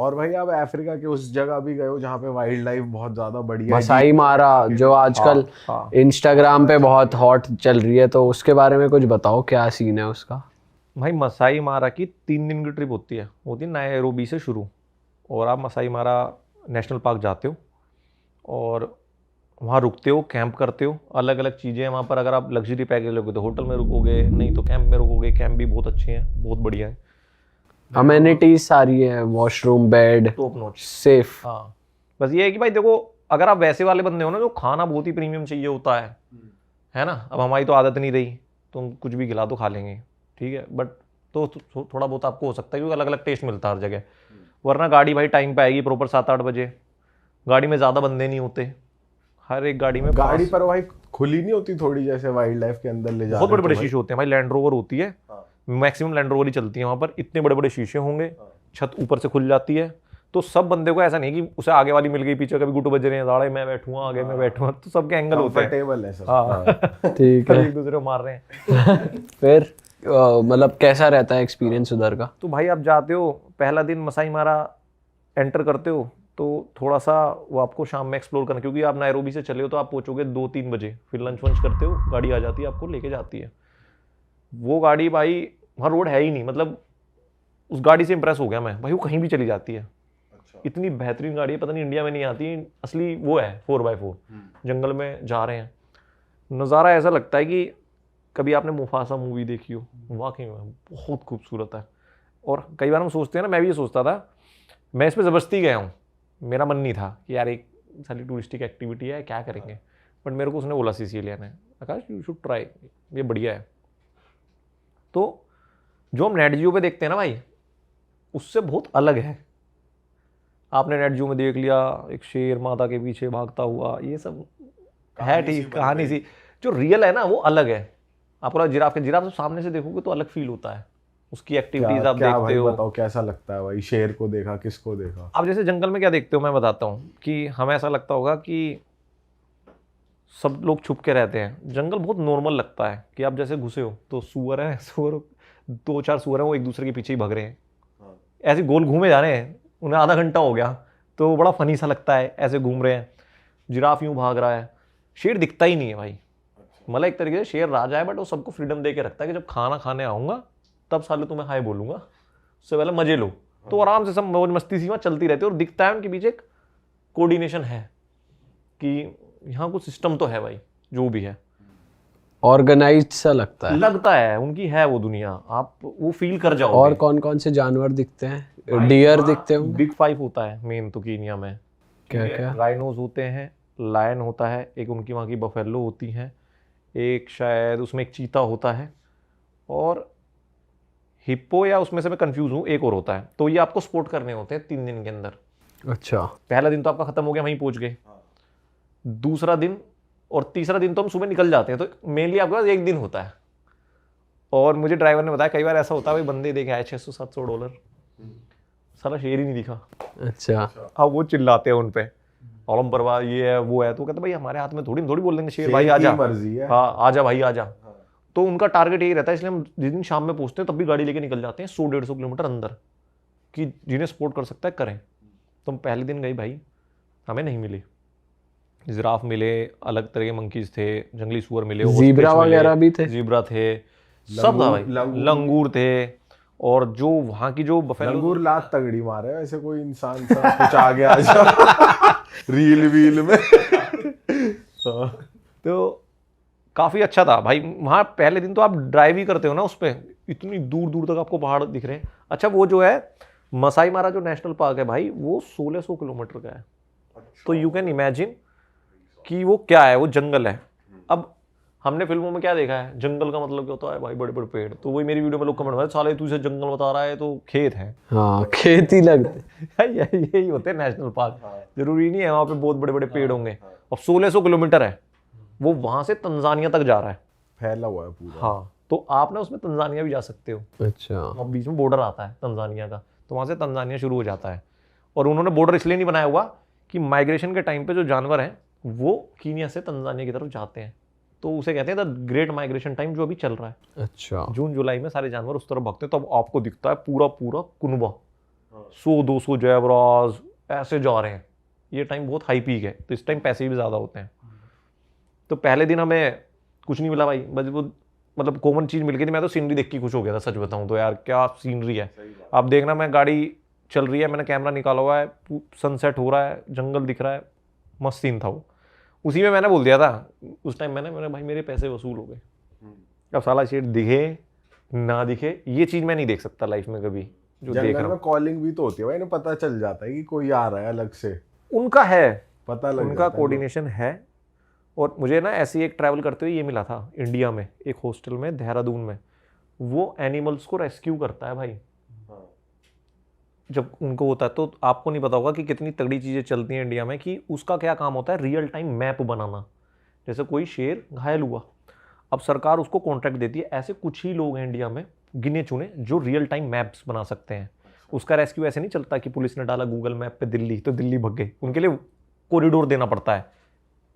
और भाई आप अफ्रीका के उस जगह भी गए हो जहाँ पे वाइल्ड लाइफ बहुत ज्यादा बढ़िया है। मसाई मारा जो आजकल इंस्टाग्राम पे बहुत हॉट चल रही है, तो उसके बारे में कुछ बताओ, क्या सीन है उसका? भाई मसाई मारा की 3 दिन की ट्रिप होती है नायरोबी से शुरू, और आप मसाई मारा नेशनल पार्क जाते हो और वहाँ रुकते हो, कैंप करते हो, अलग अलग चीज़ें हैं वहाँ पर। अगर आप लग्जरी पैकेज लोगे तो होटल में रुकोगे, नहीं तो कैंप में रुकोगे। कैंप भी बहुत अच्छे हैं, बहुत बढ़िया है, अमेनिटीज सारी है, washroom, bed, top notch, safe. हाँ बस ये है कि भाई देखो, अगर आप वैसे वाले बंदे हो ना जो खाना बहुत ही प्रीमियम चाहिए होता है ना, अब हमारी तो आदत नहीं रही, तुम कुछ भी खिला तो खा लेंगे, ठीक है, बट तो थोड़ा बहुत आपको हो सकता है क्योंकि अलग अलग टेस्ट मिलता है हर जगह। वरना गाड़ी भाई टाइम पे आएगी प्रॉपर 7-8 बजे, गाड़ी में ज़्यादा बंदे नहीं होते, हर एक गाड़ी में गाड़ी पर भाई खुली नहीं होती थोड़ी, जैसे वाइल्ड लाइफ के अंदर ले जा बहुत बड़े बड़े शीशे होते हैं भाई। लैंड रोवर होती है, मैक्सिमम लैंड रोवर ही चलती है वहाँ पर, इतने बड़े बड़े शीशे होंगे, छत ऊपर से खुल जाती है, तो सब बंदे को ऐसा नहीं कि उसे आगे वाली मिल गई, पीछे कभी गुटू बज रहे हैं, दाड़े मैं बैठूंगा, आगे मैं बैठूंगा, तो सबके एंगल होते हैं, कंफर्टेबल है सब। हाँ ठीक है। एक दूसरे को मार रहे हैं। फिर मतलब कैसा रहता है एक्सपीरियंस उधर का? तो भाई आप जाते हो, पहला दिन मसाई मारा एंटर करते हो, तो थोड़ा सा वो आपको शाम में एक्सप्लोर करना, क्योंकि आप नायरोबी से चले हो तो आप पहुंचोगे 2-3 बजे, फिर लंच वंच करते हो, गाड़ी आ जाती है आपको लेके जाती है। वो गाड़ी भाई वहाँ रोड है ही नहीं, मतलब उस गाड़ी से इंप्रेस हो गया मैं भाई, वो कहीं भी चली जाती है। इतनी बेहतरीन गाड़ी है, पता नहीं इंडिया में नहीं आती, असली वो है 4x4, जंगल में जा रहे हैं, नज़ारा ऐसा लगता है कि कभी आपने मुफासा मूवी देखी हो, वाकई में बहुत खूबसूरत है। और कई बार हम सोचते हैं ना, मैं भी ये सोचता था, मैं इस पर ज़बरदस्ती गया हूँ, मेरा मन नहीं था कि यार एक सारी टूरिस्टिक एक्टिविटी है क्या करेंगे, बट मेरे को उसने बोला सिसिलियन है, आकाश यू शुड ट्राई, ये बढ़िया है। तो जो हम नेट जियो पे देखते हैं ना भाई, उससे बहुत अलग है। आपने नेट जियो में देख लिया एक शेर माता के पीछे भागता हुआ, ये सब है ठीक, कहानी सी, जो रियल है ना वो अलग है। आप पूरा जिराफ तो सामने से देखोगे तो अलग फील होता है, उसकी एक्टिविटीज आप देखते हो। बताओ कैसा लगता है भाई, शेर को देखा, किसको देखा? आप जैसे जंगल में क्या देखते हो मैं बताता हूँ, कि हमें ऐसा लगता होगा कि सब लोग छुप के रहते हैं, जंगल बहुत नॉर्मल लगता है कि आप जैसे घुसे हो तो सुअर है, सुअर 2-4 सुअर हैं, वो एक दूसरे के पीछे ही भाग रहे हैं, ऐसे गोल घूमे जा रहे हैं, उन्हें आधा घंटा हो गया, तो बड़ा फनी सा लगता है, ऐसे घूम रहे हैं। जिराफ यूं भाग रहा है, शेर दिखता ही नहीं है भाई, मतलब एक तरीके से शेर राजा है, बट वो सबको फ्रीडम दे के रखता है कि जब खाना खाने आऊँगा तब साले तुम्हें हाय बोलूँगा, उससे पहले मजे लो। तो आराम से सब मौज मस्ती सी वहाँ चलती रहती है, और दिखता है उनके पीछे एक कोऑर्डिनेशन है कि यहाँ कुछ सिस्टम तो है भाई, जो भी है ऑर्गेनाइज्ड सा लगता है उनकी है वो दुनिया, आप वो फील कर जाओगे। और कौन कौन से जानवर दिखते हैं? डियर दिखते हैं? बिग 5 होता है मेन तो कीनिया में। क्या क्या? राइनोज होते हैं, लायन होता है, एक उनकी वहाँ की बफेलो होती हैं, एक शायद उसमें एक चीता होता है, और हिप्पो या उसमें से मैं कंफ्यूज हूँ, एक और होता है। तो ये आपको स्पोर्ट करने होते हैं 3 दिन के अंदर। अच्छा, पहला दिन तो आपका खत्म हो गया, वहीं पहुंच गए, दूसरा दिन और तीसरा दिन तो हम सुबह निकल जाते हैं, तो मेनली आपके पास 1 दिन होता है। और मुझे ड्राइवर ने बताया कई बार ऐसा होता है भाई, बंदे देखे आए $600-700, साला शेर ही नहीं दिखा। अच्छा। अब वो चिल्लाते हैं उन पे, औलम परवाह ये है वो है, तो कहते भाई हमारे हाथ में थोड़ी बोल देंगे शेर भाई आजा, मर्जी है, हाँ आजा भाई आजा। तो उनका टारगेट यही रहता है, इसलिए हम जिस दिन शाम में पहुंचते हैं तब भी गाड़ी लेके निकल जाते हैं 100-150 किलोमीटर अंदर, कि जिन्हें सपोर्ट कर सकता है करें। तो हम पहले दिन गए भाई, हमें नहीं मिले, जिराफ मिले, अलग तरह के मंकीज थे, जंगली सुअर मिले, ज़ीब्रा वगैरह भी थे, ज़ीब्रा थे, सब था भाई, लंगूर थे, और जो वहाँ की जो बफेलो, लंगूर लात तगड़ी मारे वैसे, कोई इंसान सा कुछ आ गया आजा रील वील में। तो काफ़ी अच्छा था भाई। वहाँ पहले दिन तो आप ड्राइव ही करते हो ना उस पर, इतनी दूर दूर तक आपको पहाड़ दिख रहे हैं। अच्छा वो जो है मसाई मारा जो नेशनल पार्क है भाई, वो 1600 किलोमीटर का है। तो यू कैन इमेजिन कि वो क्या है, वो जंगल है। अब हमने फिल्मों में क्या देखा है, जंगल का मतलब क्या होता है भाई, बड़े बड़े पेड़। तो वही मेरी वीडियो में लोग कमेंट में, साले तू इसे जंगल बता रहा है, तो खेत है। हाँ खेत ही लगते यही होते हैं नेशनल पार्क, जरूरी नहीं है वहाँ पे बहुत बड़े बड़े पेड़ होंगे। और 1600 किलोमीटर है, वो वहाँ से तंजानिया तक जा रहा है, फैला हुआ है पूरा। हाँ, तो आप ना उसमें तंजानिया भी जा सकते हो। अच्छा, और बीच में बॉर्डर आता है तंजानिया का, तो वहाँ से तंजानिया शुरू हो जाता है। और उन्होंने बॉर्डर इसलिए नहीं बनाया हुआ कि माइग्रेशन के टाइम पे जो जानवर हैं वो कीनिया से तंजानिया की तरफ जाते हैं, तो उसे कहते हैं द ग्रेट माइग्रेशन टाइम, जो अभी चल रहा है। अच्छा, जून जुलाई में सारे जानवर उस तरफ भागते हैं, तो अब आपको दिखता है पूरा पूरा कुनबा, 100-200 जैबराज ऐसे जा रहे हैं। ये टाइम बहुत हाई पीक है, तो इस टाइम पैसे भी ज़्यादा होते हैं। तो पहले दिन हमें कुछ नहीं मिला भाई, बस वो मतलब कॉमन चीज़ मिल गई थी। मैं तो सीनरी देख के खुश हो गया था, सच बताऊं तो यार क्या सीनरी है। आप देखना, मैं गाड़ी चल रही है, मैंने कैमरा निकाला हुआ है, सनसेट हो रहा है, जंगल दिख रहा है, मस्त सीन था वो। उसी में मैंने बोल दिया था उस टाइम, मैंने भाई मेरे पैसे वसूल हो गए। अब साला शेर दिखे ना दिखे, ये चीज़ मैं नहीं देख सकता लाइफ में कभी। जो देख जंगल रहा में कॉलिंग भी तो होती है भाई, इन्हें पता चल जाता है कि कोई आ रहा है अलग से, उनका है, पता लग उनका जाता है। कोऑर्डिनेशन है। और मुझे ना ऐसे ही एक ट्रैवल करते हुए ये मिला था इंडिया में, एक हॉस्टल में देहरादून में। वो एनिमल्स को रेस्क्यू करता है भाई, जब उनको होता है। तो आपको नहीं पता होगा कि कितनी तगड़ी चीज़ें चलती हैं इंडिया में, कि उसका क्या काम होता है, रियल टाइम मैप बनाना। जैसे कोई शेर घायल हुआ, अब सरकार उसको कॉन्ट्रैक्ट देती है। ऐसे कुछ ही लोग हैं इंडिया में गिने चुने जो रियल टाइम मैप्स बना सकते हैं। उसका रेस्क्यू ऐसे नहीं चलता कि पुलिस ने डाला गूगल मैप पे दिल्ली तो दिल्ली भग गए। उनके लिए कॉरिडोर देना पड़ता है,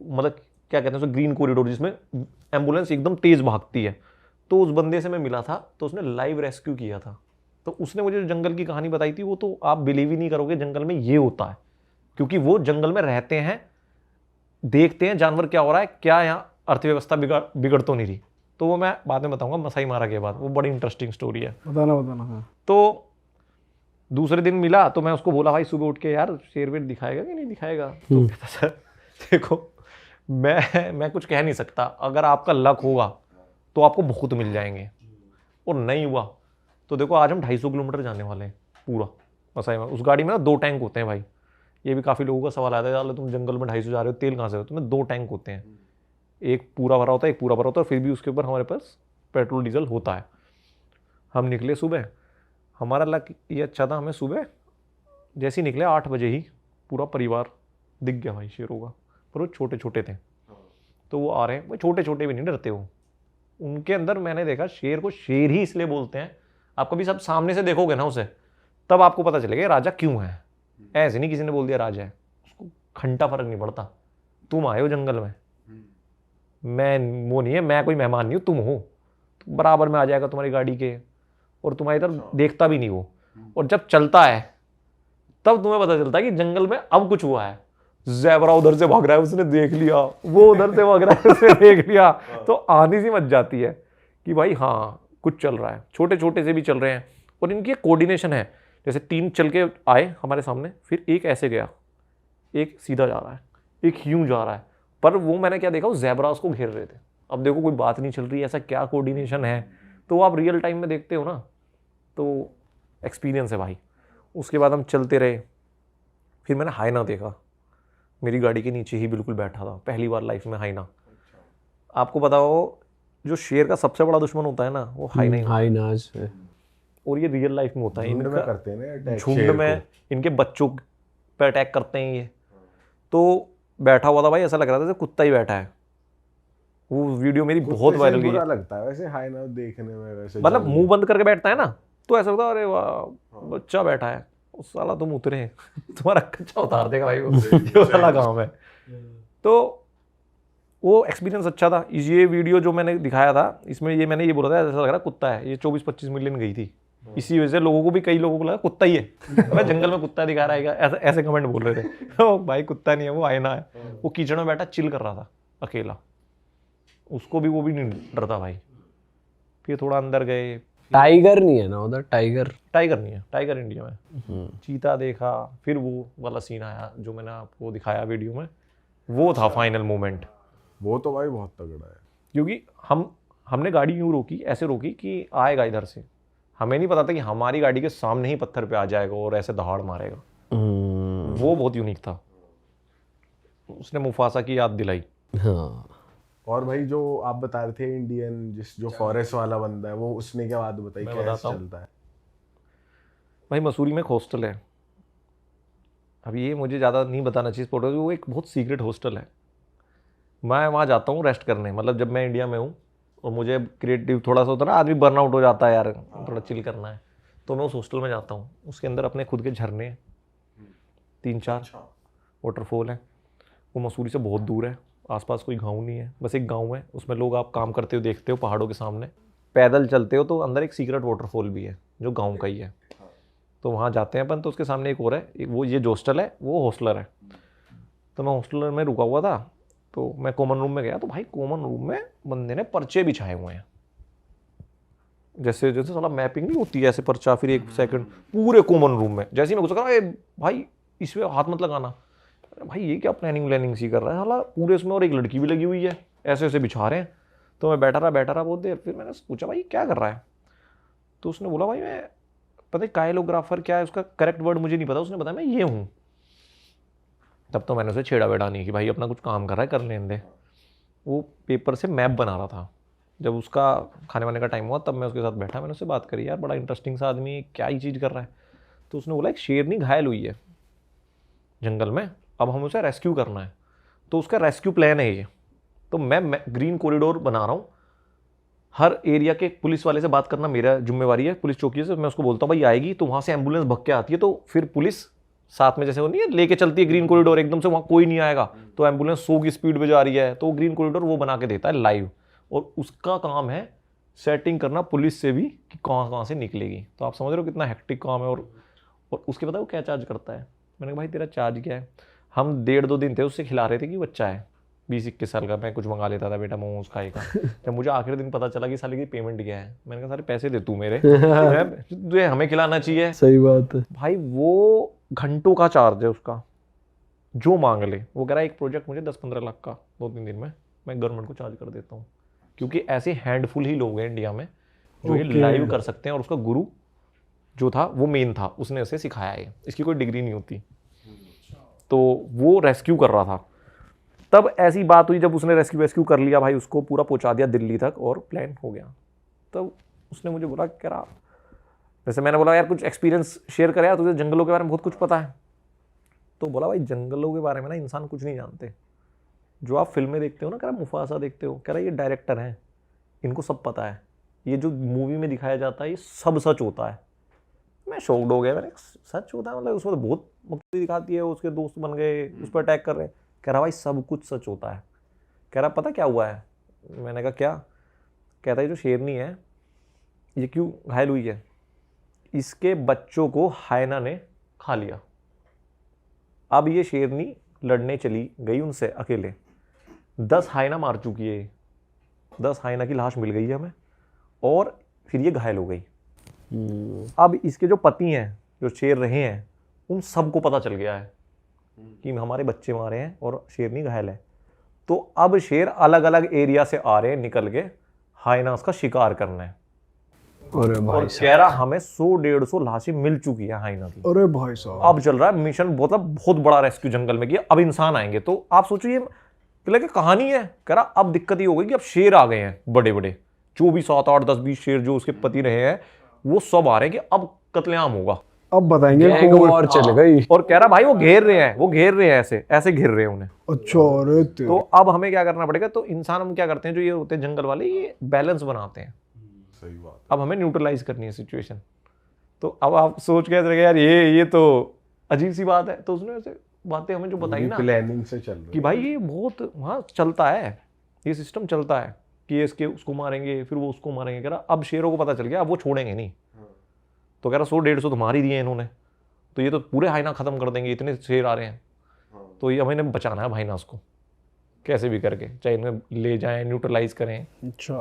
मतलब क्या कहते हैं उसे, ग्रीन कॉरिडोर, जिसमें एम्बुलेंस एकदम तेज भागती है। तो उस बंदे से मैं मिला था, तो उसने लाइव रेस्क्यू किया था। तो उसने मुझे जो जंगल की कहानी बताई थी, वो तो आप बिलीव ही नहीं करोगे, जंगल में ये होता है। क्योंकि वो जंगल में रहते हैं, देखते हैं जानवर क्या हो रहा है, क्या यहाँ अर्थव्यवस्था बिगड़ तो नहीं रही। तो वो मैं बाद में बताऊंगा मसाई मारा के बाद, वो बड़ी इंटरेस्टिंग स्टोरी है। बताना हाँ। तो दूसरे दिन मिला, तो मैं उसको बोला भाई सुबह उठ के यार शेर वेर दिखाएगा कि नहीं दिखाएगा। तो कहता सर देखो मैं कुछ कह नहीं सकता, अगर आपका लक होगा तो आपको बहुत मिल जाएंगे, और नहीं हुआ तो देखो आज हम 250 किलोमीटर जाने वाले हैं पूरा मसाई में। उस गाड़ी में ना 2 टैंक होते हैं भाई। ये भी काफ़ी लोगों का सवाल आता है, यार तुम जंगल में 250 जा रहे हो, तेल कहाँ से हो? तुम्हें 2 टैंक होते हैं, एक पूरा भरा होता है, एक पूरा भरा होता है, और फिर भी उसके ऊपर हमारे पास पेट्रोल डीजल होता है। हम निकले सुबह, हमारा लक ये अच्छा था, हमें सुबह जैसे ही निकले 8 बजे ही पूरा परिवार दिख गया भाई शेरों का। पर वो छोटे छोटे थे, तो वो आ रहे हैं। वो छोटे छोटे भी नहीं डरते, वो उनके अंदर मैंने देखा शेर को शेर ही इसलिए बोलते हैं। आप कभी सब सामने से देखोगे ना उसे, तब आपको पता चलेगा ये राजा क्यों है। ऐसे नहीं किसी ने बोल दिया राजा है, उसको घंटा फर्क नहीं पड़ता। तुम आए हो जंगल में, मैं वो नहीं है, मैं कोई मेहमान नहीं हूँ, तुम हो, तो बराबर में आ जाएगा तुम्हारी गाड़ी के, और तुम्हारी तरफ देखता भी नहीं वो। और जब चलता है तब तुम्हें पता चलता है कि जंगल में अब कुछ हुआ है। ज़ेबरा उधर से भाग रहा है, उसने देख लिया, वो उधर से भाग रहा है, उसने देख लिया, तो आनी सी मच जाती है कि भाई हाँ कुछ चल रहा है। छोटे छोटे से भी चल रहे हैं, और इनकी एक कोऑर्डिनेशन है। जैसे 3 चल के आए हमारे सामने, फिर एक ऐसे गया, एक सीधा जा रहा है, एक यूं जा रहा है। पर वो मैंने क्या देखा, वो ज़ेबरा उसको घेर रहे थे। अब देखो कोई बात नहीं चल रही है, ऐसा क्या कोऑर्डिनेशन है। तो आप रियल टाइम में देखते हो ना, तो एक्सपीरियंस है भाई। उसके बाद हम चलते रहे, फिर मैंने हाइना देखा, मेरी गाड़ी के नीचे ही बिल्कुल बैठा था, पहली बार लाइफ में हाइना। आपको पता हो जो शेर का सबसे बड़ा दुश्मन होता है ना, वो हाइना ही होता है। हाइनाज है। और ये रियल लाइफ में होता है, झुंड में इनका करते हैं ना अटैक, झुंड शेर में को। इनके बच्चों पे अटैक करते हैं ये। तो बैठा हुआ था भाई, ऐसा लग रहा था जैसे कुत्ता ही बैठा है। वो वीडियो मेरी बहुत कुत्ते से वायरल गई बुरा है। लगता है वैसे हाइना देखने में, वैसे मतलब जंगल मुंह बंद करके बैठता है ना, तो ऐसा लगता है अरे वाह बच्चा बैठा है, उस साला तुम उतरे तुम्हारा कच्चा उतार देगा भाई, वो ये वाला काम है। तो वो एक्सपीरियंस अच्छा था। ये वीडियो जो मैंने दिखाया था, इसमें ये मैंने ये बोला था ऐसा लग रहा कुत्ता है। ये 24-25 मिलियन गई थी, इसी वजह से लोगों को भी, कई लोगों को लगा कुत्ता ही है। अरे जंगल में कुत्ता दिखा रहा है, ऐसे ऐसे कमेंट बोल रहे थे। तो भाई कुत्ता नहीं है, वो आईना है। वो कीचड़ में बैठा चिल कर रहा था अकेला, उसको भी वो भी नहीं डरता भाई। फिर थोड़ा अंदर गए, टाइगर नहीं है ना उधर? टाइगर टाइगर नहीं है, टाइगर इंडिया में। चीता देखा, फिर वो वाला सीन आया जो मैंने आपको दिखाया वीडियो में, वो था फाइनल मोमेंट। वो तो भाई बहुत तगड़ा है। क्योंकि हमने गाड़ी यूँ रोकी, ऐसे रोकी कि आएगा इधर से, हमें नहीं पता था कि हमारी गाड़ी के सामने ही पत्थर पे आ जाएगा और ऐसे दहाड़ मारेगा। वो बहुत यूनिक था, उसने मुफासा की याद दिलाई। हाँ। और भाई जो आप बता रहे थे इंडियन, जो फॉरेस्ट वाला बंदा है, वो उसने क्या बात बताई, मैं कैसे बताता हूँ। चलता है? भाई मसूरी में एक हॉस्टल है, अब ये मुझे ज़्यादा नहीं बताना चाहिए स्पॉट, वो एक बहुत सीक्रेट हॉस्टल है। मैं वहाँ जाता हूँ रेस्ट करने, मतलब जब मैं इंडिया में हूँ और मुझे क्रिएटिव थोड़ा सा होता है ना, आदमी बर्नआउट हो जाता है यार, थोड़ा चिल करना है, तो मैं उस हॉस्टल में जाता हूँ। उसके अंदर अपने खुद के झरने हैं, 3-4 वाटरफॉल हैं। वो मसूरी से बहुत दूर है, आसपास कोई गांव नहीं है, बस एक गांव है, उसमें लोग आप काम करते हो देखते हो पहाड़ों के सामने। पैदल चलते हो तो अंदर एक सीक्रेट वाटरफॉल भी है जो गांव का ही है। तो वहाँ जाते हैं अपन, तो उसके सामने एक और है, वो ये जो हॉस्टल है वो हॉस्टलर है। तो मैं हॉस्टलर में रुका हुआ था, तो मैं कॉमन रूम में गया, तो भाई कॉमन रूम में बंदे ने पर्चे बिछाए हुए हैं, जैसे जैसे साला मैपिंग नहीं होती है ऐसे पर्चा, फिर 1 सेकंड पूरे कॉमन रूम में। जैसे ही मैं घुस गया, भाई इसमें हाथ मत लगाना। भाई ये क्या प्लानिंग सी कर रहा है साला पूरे उसमें, और एक लड़की भी लगी हुई है, ऐसे ऐसे बिछा रहे हैं। तो मैं बैठा रहा बहुत देर, फिर मैंने पूछा भाई क्या कर रहा है? तो उसने बोला भाई मैं, पता है काइलोग्राफर क्या है, उसका करेक्ट वर्ड मुझे नहीं पता, उसने बताया मैं ये हूँ। तब तो मैंने उसे छेड़ा वेड़ा नहीं कि भाई अपना कुछ काम कर रहा है, कर लेने दे। वो पेपर से मैप बना रहा था। जब उसका खाने वाने का टाइम हुआ तब मैं उसके साथ बैठा, मैंने उससे बात करी, यार बड़ा इंटरेस्टिंग सा आदमी, क्या ही चीज़ कर रहा है। तो उसने बोला एक शेरनी घायल हुई है जंगल में, अब हमें उसे रेस्क्यू करना है, तो उसका रेस्क्यू प्लान है ये। तो मैं ग्रीन कॉरिडोर बना रहा हूँ, हर एरिया के पुलिस वाले से बात करना मेरा जिम्मेवारी है, पुलिस चौकी से मैं उसको बोलता हूँ भाई आएगी, तो वहाँ से एम्बुलेंस भग के आती है, तो फिर पुलिस साथ में जैसे वो नहीं है लेके चलती है ग्रीन कॉरिडोर, एकदम से वहाँ कोई नहीं आएगा, तो एम्बुलेंस 100 की स्पीड पे जा रही है, तो ग्रीन कॉरिडोर वो बना के देता है लाइव। और उसका काम है सेटिंग करना पुलिस से भी कि कहाँ कहाँ से निकलेगी। तो आप समझ रहे हो कितना हेक्टिक काम है। और उसके पता है वो क्या चार्ज करता है? मैंने कहा भाई तेरा चार्ज क्या है? हम 1.5-2 दिन थे उससे खिला रहे थे कि बच्चा है 20-21 साल का, मैं कुछ मंगा लेता था बेटा मोमोज खाएगा। जब मुझे आखिरी दिन पता चला कि साले की पेमेंट क्या है, मैंने कहा सारे पैसे दे तू मेरे, तुझे हमें खिलाना चाहिए। सही बात है भाई वो घंटों का चार्ज है उसका, जो मांग ले। वो कह रहा है एक प्रोजेक्ट मुझे 10-15 लाख का 2-3 दिन में मैं गवर्नमेंट को चार्ज कर देता हूँ, क्योंकि ऐसे हैंडफुल ही लोग हैं इंडिया में जो ये लाइव कर सकते हैं। और उसका गुरु जो था वो मेन था, उसने उसे सिखाया है, इसकी कोई डिग्री नहीं होती। तो वो रेस्क्यू कर रहा था। तब ऐसी बात हुई जब उसने रेस्क्यू कर लिया भाई, उसको पूरा पहुंचा दिया दिल्ली तक और प्लान हो गया। तब उसने मुझे बोला कह रहा, जैसे मैंने बोला यार कुछ एक्सपीरियंस शेयर कर यार, तुझे जंगलों के बारे में बहुत कुछ पता है। तो बोला भाई जंगलों के बारे में ना इंसान कुछ नहीं जानते, जो आप फिल्में देखते हो ना, कह रहा मुफासा देखते हो, कह रहा ये डायरेक्टर हैं, इनको सब पता है, ये जो मूवी में दिखाया जाता है ये सब सच होता है। मैं शॉक्ड हो गया, मैंने सच होता है मतलब उसमें तो बहुत मुक्ति दिखाती है, उसके दोस्त बन गए, उस पर अटैक कर रहे हैं। कह रहा भाई सब कुछ सच होता है। कह रहा पता क्या हुआ है? मैंने कहा क्या? कहता है जो शेरनी है ये क्यों घायल हुई है, इसके बच्चों को हायना ने खा लिया। अब ये शेरनी लड़ने चली गई उनसे अकेले, 10 हायना मार चुकी है, 10 हायना की लाश मिल गई है हमें, और फिर ये घायल हो गई। अब इसके जो पति हैं जो शेर रहे हैं उन सबको पता चल गया है कि हमारे बच्चे मारे हैं और शेरनी घायल है। तो अब शेर अलग अलग एरिया से आ रहे हैं निकल के हाइनास का शिकार करना है। अरे भाई और कह रहा हमें 100-150 लाशें मिल चुकी है हाइना की। अरे भाई साहब, अब चल रहा है मिशन, बहुत बड़ा रेस्क्यू जंगल में किया, अब इंसान आएंगे। तो आप सोचो ये कि कहानी है। कह रहा अब दिक्कत ये हो गई कि अब शेर आ गए हैं बड़े बड़े, जो भी 7, 8, 10, 20 शेर जो उसके पति रहे हैं वो सब आ रहे हैं कि अब कत्लेआम होगा, अब बताएंगे और चल गई। और कह रहा भाई वो घेर रहे हैं, ऐसे घेर रहे हैं उन्हें। अच्छा, अरे तो अब हमें क्या करना पड़ेगा? तो इंसान हम क्या करते हैं, जो ये होते हैं जंगल वाले, ये बैलेंस बनाते हैं। सही बात। अब हमें न्यूट्रलाइज करनी है सिचुएशन। तो अब आप सोच के रहे यार ये तो अजीब सी बात है। तो उसने ऐसे बातें हमें जो बताई ना प्लानिंग से चल रही कि भाई ये बहुत वहाँ चलता है, ये सिस्टम चलता है कि इसके उसको मारेंगे फिर वो उसको मारेंगे। कह रहा अब शेरों को पता चल गया, अब वो छोड़ेंगे नहीं। तो कह रहा 100-150 तो मार ही दिए इन्होंने, तो ये तो पूरे हाइना खत्म कर देंगे, इतने शेर आ रहे हैं। तो ये हमें बचाना है भाईनास को कैसे भी करके, चाहे इन्हें ले जाएं, न्यूट्रलाइज करें। अच्छा,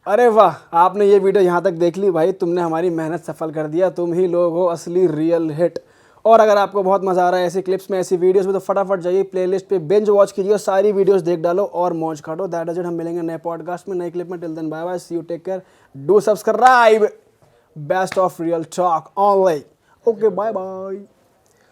अरे वाह, आपने ये वीडियो यहाँ तक देख ली भाई, तुमने हमारी मेहनत सफल कर दिया। तुम ही लोग हो असली रियल हिट। और अगर आपको बहुत मज़ा आ रहा है ऐसी क्लिप्स में, ऐसी वीडियोस में, तो फटाफट जाइए प्लेलिस्ट पे बिंज वॉच कीजिए, सारी वीडियोस देख डालो और मौज काटो। That is it. हम मिलेंगे नए पॉडकास्ट में, नई क्लिप में। Till then bye bye, see you, take care, do subscribe. Best of real talk online. Okay, bye bye.